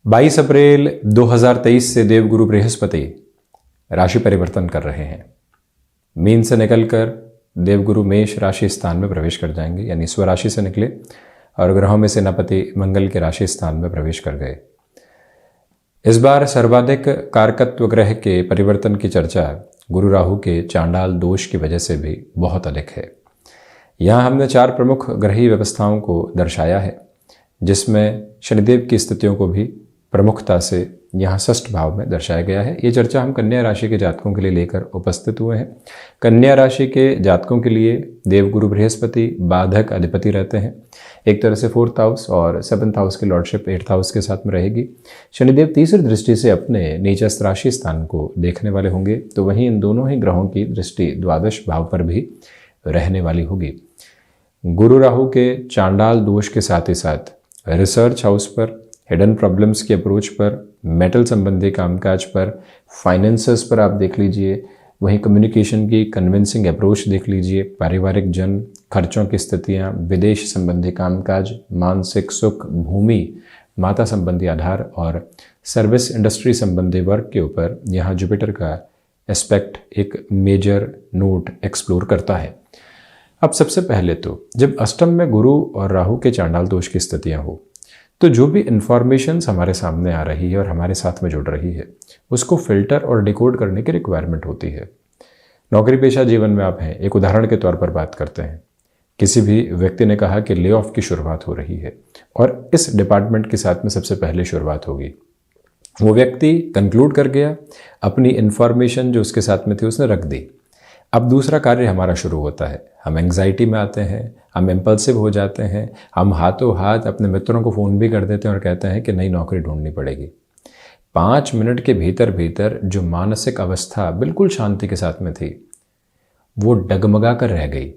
22 अप्रैल 2023 से देवगुरु बृहस्पति राशि परिवर्तन कर रहे हैं। मीन से निकलकर देवगुरु मेष राशि स्थान में प्रवेश कर जाएंगे, यानी स्वराशि से निकले और ग्रहों में सेनापति मंगल के राशि स्थान में प्रवेश कर गए। इस बार सर्वाधिक कारकत्व ग्रह के परिवर्तन की चर्चा गुरु राहु के चांडाल दोष की वजह से भी बहुत अधिक है। यहाँ हमने 4 प्रमुख ग्रही व्यवस्थाओं को दर्शाया है, जिसमें शनिदेव की स्थितियों को भी प्रमुखता से यहाँ षष्ठ भाव में दर्शाया गया है। ये चर्चा हम कन्या राशि के जातकों के लिए लेकर उपस्थित हुए हैं। कन्या राशि के जातकों के लिए देवगुरु बृहस्पति बाधक अधिपति रहते हैं। एक तरह से 4th हाउस और 7th हाउस की लॉर्डशिप 8th हाउस के साथ में रहेगी। शनिदेव तीसरी दृष्टि से अपने नीचस्थ राशि स्थान को देखने वाले होंगे, तो वहीं इन दोनों ही ग्रहों की दृष्टि द्वादश भाव पर भी रहने वाली होगी। गुरु राहु के चांडाल दोष के साथ ही साथ रिसर्च हाउस पर, हिडन प्रॉब्लम्स की अप्रोच पर, मेटल संबंधी कामकाज पर, फाइनेंसेस पर आप देख लीजिए, वहीं कम्युनिकेशन की कन्विंसिंग अप्रोच देख लीजिए, पारिवारिक जन खर्चों की स्थितियां, विदेश संबंधी कामकाज, मानसिक सुख, भूमि, माता संबंधी आधार और सर्विस इंडस्ट्री संबंधी वर्क के ऊपर यहाँ जुपिटर का एस्पेक्ट एक मेजर नोट एक्सप्लोर करता है। अब सबसे पहले तो जब अष्टम में गुरु और राहु के चांडाल दोष की स्थितियां हो, तो जो भी इंफॉर्मेशन हमारे सामने आ रही है और हमारे साथ में जुड़ रही है, उसको फिल्टर और डिकोड करने की रिक्वायरमेंट होती है। नौकरी पेशा जीवन में आप हैं, एक उदाहरण के तौर पर बात करते हैं। किसी भी व्यक्ति ने कहा कि ले ऑफ की शुरुआत हो रही है और इस डिपार्टमेंट के साथ में सबसे पहले शुरुआत होगी। वो व्यक्ति कंक्लूड कर गया, अपनी इंफॉर्मेशन जो उसके साथ में थी उसने रख दी। अब दूसरा कार्य हमारा शुरू होता है। हम एंग्जाइटी में आते हैं, हम इम्पल्सिव हो जाते हैं, हम हाथों हाथ अपने मित्रों को फ़ोन भी कर देते हैं और कहते हैं कि नई नौकरी ढूंढनी पड़ेगी। 5 मिनट के भीतर भीतर जो मानसिक अवस्था बिल्कुल शांति के साथ में थी, वो डगमगा कर रह गई।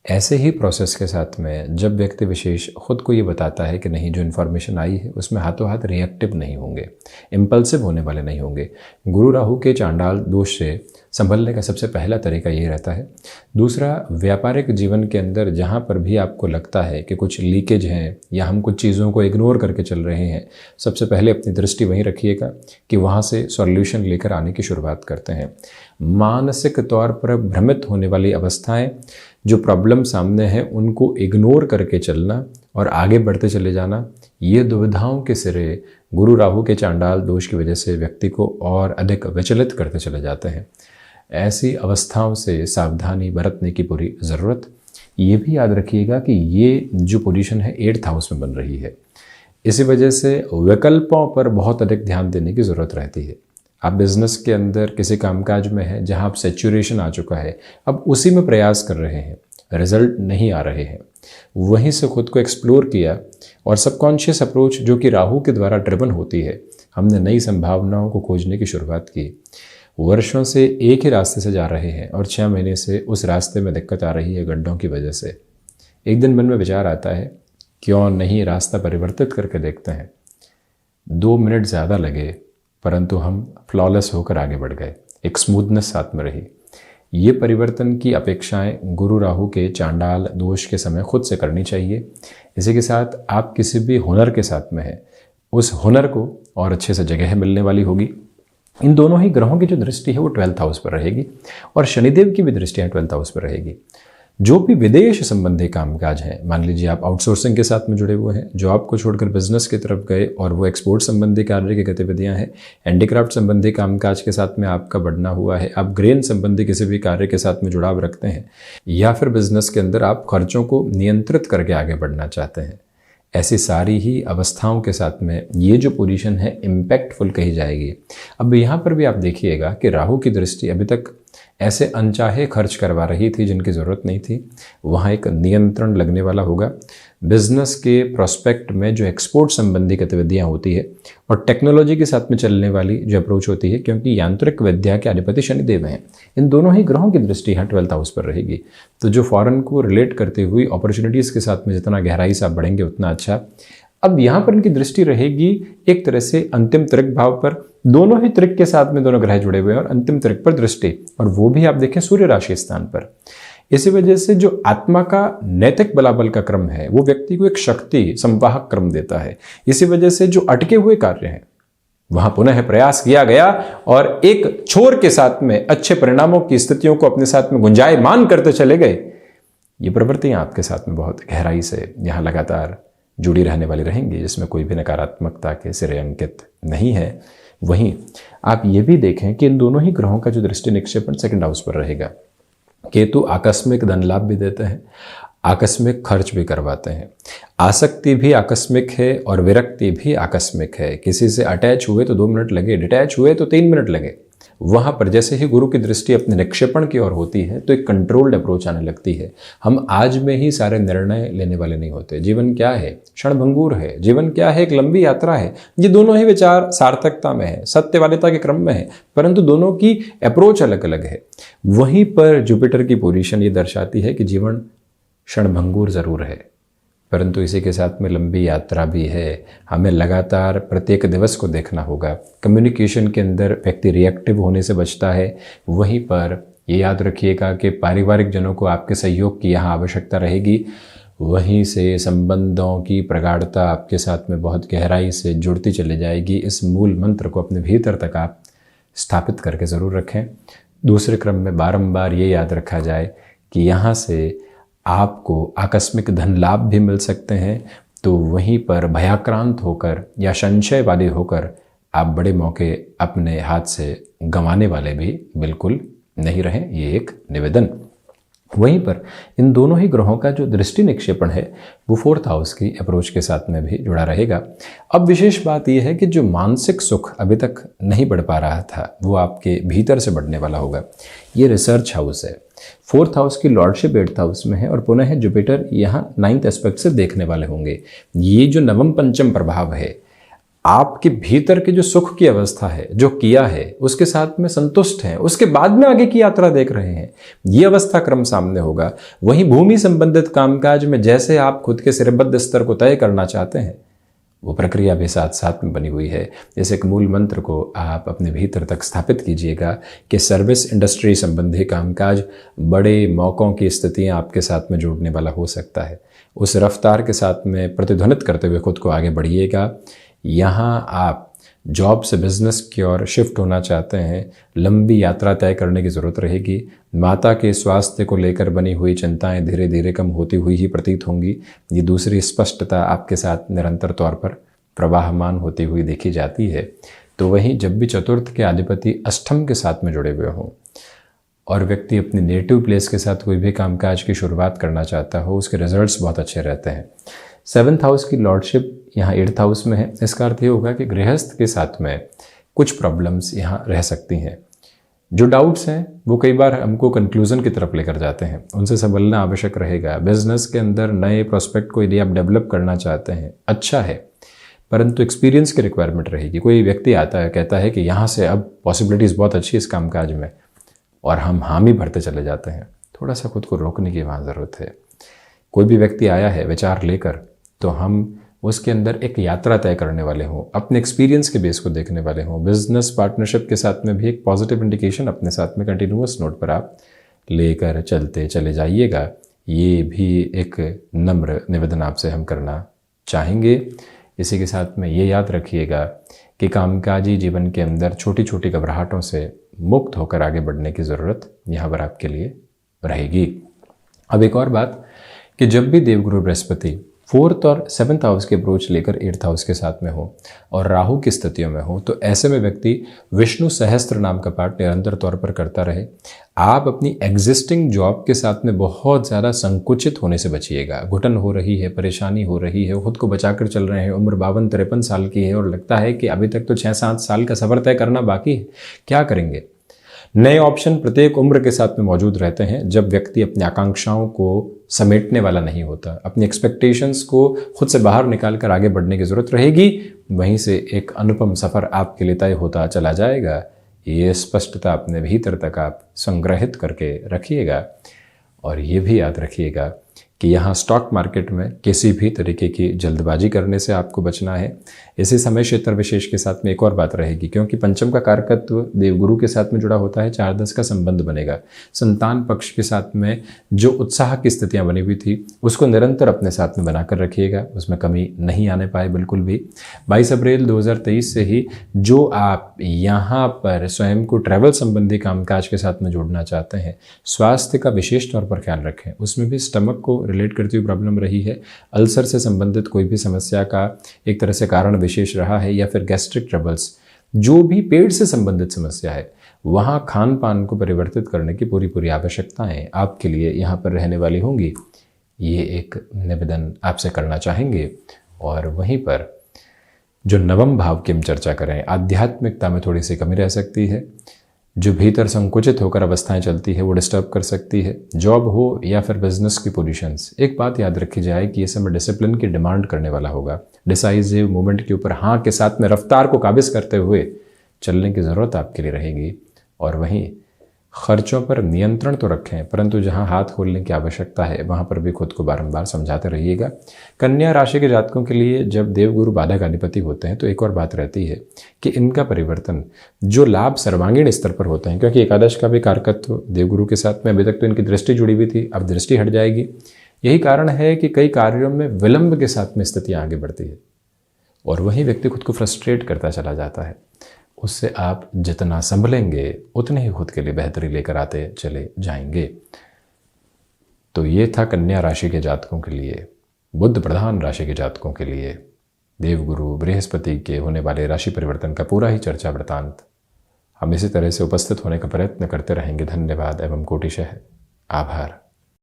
ऐसे ही प्रोसेस के साथ में जब व्यक्ति विशेष खुद को ये बताता है कि नहीं, जो इन्फॉर्मेशन आई है उसमें हाथों हाथ रिएक्टिव नहीं होंगे, इम्पल्सिव होने वाले नहीं होंगे। गुरु राहु के चांडाल दोष से संभलने का सबसे पहला तरीका ये रहता है। दूसरा, व्यापारिक जीवन के अंदर जहाँ पर भी आपको लगता है कि कुछ लीकेज हैं या हम कुछ चीज़ों को इग्नोर करके चल रहे हैं, सबसे पहले अपनी दृष्टि वहीं रखिएगा कि वहाँ से सॉल्यूशन लेकर आने की शुरुआत करते हैं। मानसिक तौर पर भ्रमित होने वाली अवस्थाएं, जो प्रॉब्लम सामने हैं उनको इग्नोर करके चलना और आगे बढ़ते चले जाना, ये दुविधाओं के सिरे गुरु राहु के चांडाल दोष की वजह से व्यक्ति को और अधिक विचलित करते चले जाते हैं। ऐसी अवस्थाओं से सावधानी बरतने की पूरी ज़रूरत। ये भी याद रखिएगा कि ये जो पोजीशन है 8th हाउस में बन रही है, इसी वजह से विकल्पों पर बहुत अधिक ध्यान देने की ज़रूरत रहती है। आप बिजनेस के अंदर किसी कामकाज में हैं जहां आप सैचुरेशन आ चुका है, अब उसी में प्रयास कर रहे हैं, रिजल्ट नहीं आ रहे हैं, वहीं से खुद को एक्सप्लोर किया और सबकॉन्शियस अप्रोच जो कि राहु के द्वारा ड्रिवन होती है, हमने नई संभावनाओं को खोजने की शुरुआत की। वर्षों से एक ही रास्ते से जा रहे हैं और 6 महीने से उस रास्ते में दिक्कत आ रही है गड्ढों की वजह से। एक दिन मन में विचार आता है, क्यों नहीं रास्ता परिवर्तित करके देखते हैं। 2 मिनट ज़्यादा लगे, परंतु हम फ्लॉलेस होकर आगे बढ़ गए, एक स्मूथनेस साथ में रही। ये परिवर्तन की अपेक्षाएं गुरु राहु के चांडाल दोष के समय खुद से करनी चाहिए। इसी के साथ आप किसी भी हुनर के साथ में हैं, उस हुनर को और अच्छे से जगह मिलने वाली होगी। इन दोनों ही ग्रहों की जो दृष्टि है वो 12th हाउस पर रहेगी और शनिदेव की भी दृष्टियाँ 12th हाउस पर रहेगी। जो भी विदेश संबंधी कामकाज हैं, मान लीजिए आप आउटसोर्सिंग के साथ में जुड़े हुए हैं, जो आपको छोड़कर बिजनेस की तरफ गए और वो एक्सपोर्ट संबंधी कार्य की गतिविधियां हैं, हैंडीक्राफ्ट संबंधी कामकाज के साथ में आपका बढ़ना हुआ है, आप ग्रेन संबंधी किसी भी कार्य के साथ में जुड़ाव रखते हैं, या फिर बिजनेस के अंदर आप खर्चों को नियंत्रित करके आगे बढ़ना चाहते हैं, ऐसी सारी ही अवस्थाओं के साथ में ये जो पोजीशन है इम्पैक्टफुल कही जाएगी। अब यहाँ पर भी आप देखिएगा कि राहु की दृष्टि अभी तक ऐसे अनचाहे खर्च करवा रही थी जिनकी ज़रूरत नहीं थी, वहाँ एक नियंत्रण लगने वाला होगा। बिजनेस के प्रोस्पेक्ट में जो एक्सपोर्ट संबंधी गतिविधियाँ होती है और टेक्नोलॉजी के साथ में चलने वाली जो अप्रोच होती है, क्योंकि यांत्रिक विद्या के अधिपति शनिदेव हैं, इन दोनों ही ग्रहों की दृष्टि यहाँ 12th हाउस पर रहेगी। तो जो फॉरेन को रिलेट करती हुई अपॉर्चुनिटीज़ के साथ में जितना गहराई से आप बढ़ेंगे उतना अच्छा। अब यहाँ पर इनकी दृष्टि रहेगी एक तरह से अंतिम त्रिक भाव पर, दोनों ही त्रिक के साथ में दोनों ग्रह जुड़े हुए हैं और अंतिम त्रिक पर दृष्टि, और वो भी आप देखें सूर्य राशि स्थान पर। इसी वजह से जो आत्मा का नैतिक बलाबल का क्रम है वो व्यक्ति को एक शक्ति संवाहक क्रम देता है। इसी वजह से जो अटके हुए कार्य हैं वहां पुनः प्रयास किया गया और एक छोर के साथ में अच्छे परिणामों की स्थितियों को अपने साथ में गुंजायमान करते चले गए। ये प्रवृत्तियां आपके साथ में बहुत गहराई से यहां लगातार जुड़ी रहने वाली रहेंगी, जिसमें कोई भी नकारात्मकता के सिरे अंकित नहीं है। वहीं आप ये भी देखें कि इन दोनों ही ग्रहों का जो दृष्टि निक्षेपण सेकंड हाउस पर रहेगा। केतु आकस्मिक धन लाभ भी देते हैं, आकस्मिक खर्च भी करवाते हैं। आसक्ति भी आकस्मिक है और विरक्ति भी आकस्मिक है। किसी से अटैच हुए तो 2 मिनट लगे, डिटैच हुए तो 3 मिनट लगे। वहां पर जैसे ही गुरु की दृष्टि अपने निक्षेपण की ओर होती है तो एक कंट्रोल्ड अप्रोच आने लगती है। हम आज में ही सारे निर्णय लेने वाले नहीं होते। जीवन क्या है? क्षणभंगुर है। जीवन क्या है? एक लंबी यात्रा है। ये दोनों ही विचार सार्थकता में है, सत्यवादिता के क्रम में है, परंतु दोनों की अप्रोच अलग अलग है। वहीं पर जुपिटर की पोजीशन ये दर्शाती है कि जीवन क्षणभंगुर जरूर है, परंतु इसी के साथ में लंबी यात्रा भी है। हमें लगातार प्रत्येक दिवस को देखना होगा। कम्युनिकेशन के अंदर व्यक्ति रिएक्टिव होने से बचता है। वहीं पर ये याद रखिएगा कि पारिवारिक जनों को आपके सहयोग की यहाँ आवश्यकता रहेगी। वहीं से संबंधों की प्रगाढ़ता आपके साथ में बहुत गहराई से जुड़ती चली जाएगी। इस मूल मंत्र को अपने भीतर तक आप स्थापित करके ज़रूर रखें। दूसरे क्रम में बारंबार ये याद रखा जाए कि यहाँ से आपको आकस्मिक धन लाभ भी मिल सकते हैं, तो वहीं पर भयाक्रांत होकर या संशय वाले होकर आप बड़े मौके अपने हाथ से गंवाने वाले भी बिल्कुल नहीं रहें। ये एक निवेदन। वहीं पर इन दोनों ही ग्रहों का जो दृष्टि निक्षेपण है वो 4th हाउस की अप्रोच के साथ में भी जुड़ा रहेगा। अब विशेष बात यह है कि जो मानसिक सुख अभी तक नहीं बढ़ पा रहा था वो आपके भीतर से बढ़ने वाला होगा। ये रिसर्च हाउस है। 4th हाउस की लॉर्डशिप 8th हाउस में है और पुनः जुपिटर यहाँ 9th एस्पेक्ट से देखने वाले होंगे। ये जो नवम पंचम प्रभाव है, आपके भीतर के जो सुख की अवस्था है, जो किया है उसके साथ में संतुष्ट हैं, उसके बाद में आगे की यात्रा देख रहे हैं, ये अवस्था क्रम सामने होगा। वहीं भूमि संबंधित कामकाज में जैसे आप खुद के सिरबद्ध स्तर को तय करना चाहते हैं वो प्रक्रिया भी साथ साथ में बनी हुई है। इस एक मूल मंत्र को आप अपने भीतर तक स्थापित कीजिएगा कि सर्विस इंडस्ट्री संबंधी कामकाज बड़े मौक़ों की स्थितियां आपके साथ में जोड़ने वाला हो सकता है। उस रफ्तार के साथ में प्रतिध्वनित करते हुए खुद को आगे बढ़िएगा। यहाँ आप जॉब से बिजनेस की ओर शिफ्ट होना चाहते हैं, लंबी यात्रा तय करने की ज़रूरत रहेगी। माता के स्वास्थ्य को लेकर बनी हुई चिंताएं धीरे धीरे कम होती हुई ही प्रतीत होंगी। ये दूसरी स्पष्टता आपके साथ निरंतर तौर पर प्रवाहमान होती हुई देखी जाती है। तो वहीं जब भी चतुर्थ के अधिपति अष्टम के साथ में जुड़े हुए हों और व्यक्ति अपने नेटिव प्लेस के साथ कोई भी कामकाज की शुरुआत करना चाहता हो, उसके रिजल्ट्स बहुत अच्छे रहते हैं। 7th हाउस की लॉर्डशिप यहाँ 8th हाउस में है। इसका अर्थ ये होगा कि गृहस्थ के साथ में कुछ प्रॉब्लम्स यहाँ रह सकती हैं। जो डाउट्स हैं वो कई बार हमको कंक्लूजन की तरफ लेकर जाते हैं, उनसे संभलना आवश्यक रहेगा। बिजनेस के अंदर नए प्रोस्पेक्ट को यदि आप डेवलप करना चाहते हैं, अच्छा है, परंतु एक्सपीरियंस की रिक्वायरमेंट रहेगी। कोई व्यक्ति आता है, कहता है कि यहाँ से अब पॉसिबिलिटीज़ बहुत अच्छी है इस कामकाज में, और हम हामी भरते चले जाते हैं। थोड़ा सा खुद को रोकने की वहाँ ज़रूरत है। कोई भी व्यक्ति आया है विचार लेकर, तो हम उसके अंदर एक यात्रा तय करने वाले हों, अपने एक्सपीरियंस के बेस को देखने वाले हों। बिजनेस पार्टनरशिप के साथ में भी एक पॉजिटिव इंडिकेशन अपने साथ में कंटिन्यूअस नोट पर आप लेकर चलते चले जाइएगा। ये भी एक नम्र निवेदन आपसे हम करना चाहेंगे। इसी के साथ में ये याद रखिएगा कि कामकाजी जीवन के अंदर छोटी छोटी घबराहटों से मुक्त होकर आगे बढ़ने की ज़रूरत यहाँ पर आपके लिए रहेगी। अब एक और बात कि जब भी देवगुरु बृहस्पति 4th और 7th हाउस के अप्रोच लेकर 8th हाउस के साथ में हो और राहु की स्थितियों में हो, तो ऐसे में व्यक्ति विष्णु सहस्त्र नाम का पाठ निरंतर तौर पर करता रहे। आप अपनी एग्जिस्टिंग जॉब के साथ में बहुत ज़्यादा संकुचित होने से बचिएगा। घुटन हो रही है, परेशानी हो रही है, खुद को बचाकर चल रहे हैं, उम्र 52-53 साल की है और लगता है कि अभी तक तो 6-7 साल का सफ़र तय करना बाकी है, क्या करेंगे? नए ऑप्शन प्रत्येक उम्र के साथ में मौजूद रहते हैं। जब व्यक्ति अपनी आकांक्षाओं को समेटने वाला नहीं होता, अपनी एक्सपेक्टेशंस को खुद से बाहर निकाल कर आगे बढ़ने की ज़रूरत रहेगी। वहीं से एक अनुपम सफ़र आपके लिए तय होता चला जाएगा। ये स्पष्टता अपने भीतर तक आप संग्रहित करके रखिएगा और ये भी याद रखिएगा कि यहाँ स्टॉक मार्केट में किसी भी तरीके की जल्दबाजी करने से आपको बचना है। इसी समय क्षेत्र विशेष के साथ में एक और बात रहेगी, क्योंकि पंचम का कारकत्व देवगुरु के साथ में जुड़ा होता है, 4-10 का संबंध बनेगा। संतान पक्ष के साथ में जो उत्साह की स्थितियां बनी हुई थी उसको निरंतर अपने साथ में बनाकर रखिएगा, उसमें कमी नहीं आने पाए बिल्कुल भी। 22 अप्रैल 2023 से ही जो आप यहाँ पर स्वयं को ट्रैवल संबंधी कामकाज के साथ में जोड़ना चाहते हैं, स्वास्थ्य का विशेष तौर पर ख्याल रखें। उसमें भी स्टमक को रिलेट करती हुई प्रॉब्लम रही है, अल्सर से संबंधित कोई भी समस्या का एक तरह से कारण विशेष रहा है, या फिर गैस्ट्रिक ट्रबल्स, जो भी पेट से संबंधित समस्या है, वहाँ खान पान को परिवर्तित करने की पूरी आवश्यकताएं आपके लिए यहाँ पर रहने वाली होंगी। ये एक निवेदन आपसे करना चाहेंगे। और वहीं पर जो नवम भाव की हम चर्चा करें, आध्यात्मिकता में थोड़ी सी कमी रह सकती है, जो भीतर संकुचित होकर अवस्थाएं चलती है वो डिस्टर्ब कर सकती है। जॉब हो या फिर बिजनेस की पोजीशंस, एक बात याद रखी जाए कि ये समय डिसिप्लिन की डिमांड करने वाला होगा। डिसाइसिव मूवमेंट के ऊपर हाँ के साथ में रफ्तार को काबिज करते हुए चलने की ज़रूरत आपके लिए रहेगी। और वहीं खर्चों पर नियंत्रण तो रखें, परंतु जहां हाथ खोलने की आवश्यकता है वहां पर भी खुद को बारंबार समझाते रहिएगा। कन्या राशि के जातकों के लिए जब देवगुरु बाधा का अधिपति होते हैं तो एक और बात रहती है कि इनका परिवर्तन जो लाभ सर्वांगीण स्तर पर होते हैं, क्योंकि एकादश का भी कारकत्व देवगुरु के साथ में अभी तक तो इनकी दृष्टि जुड़ी हुई थी, अब दृष्टि हट जाएगी। यही कारण है कि कई कार्यों में विलंब के साथ में स्थितियाँ आगे बढ़ती है और वहीं व्यक्ति खुद को फ्रस्ट्रेट करता चला जाता है। उससे आप जितना संभलेंगे उतने ही खुद के लिए बेहतरी लेकर आते चले जाएंगे। तो ये था कन्या राशि के जातकों के लिए, बुध प्रधान राशि के जातकों के लिए देवगुरु बृहस्पति के होने वाले राशि परिवर्तन का पूरा ही चर्चा वृतांत। हम इसी तरह से उपस्थित होने का प्रयत्न करते रहेंगे। धन्यवाद एवं कोटिशः आभार।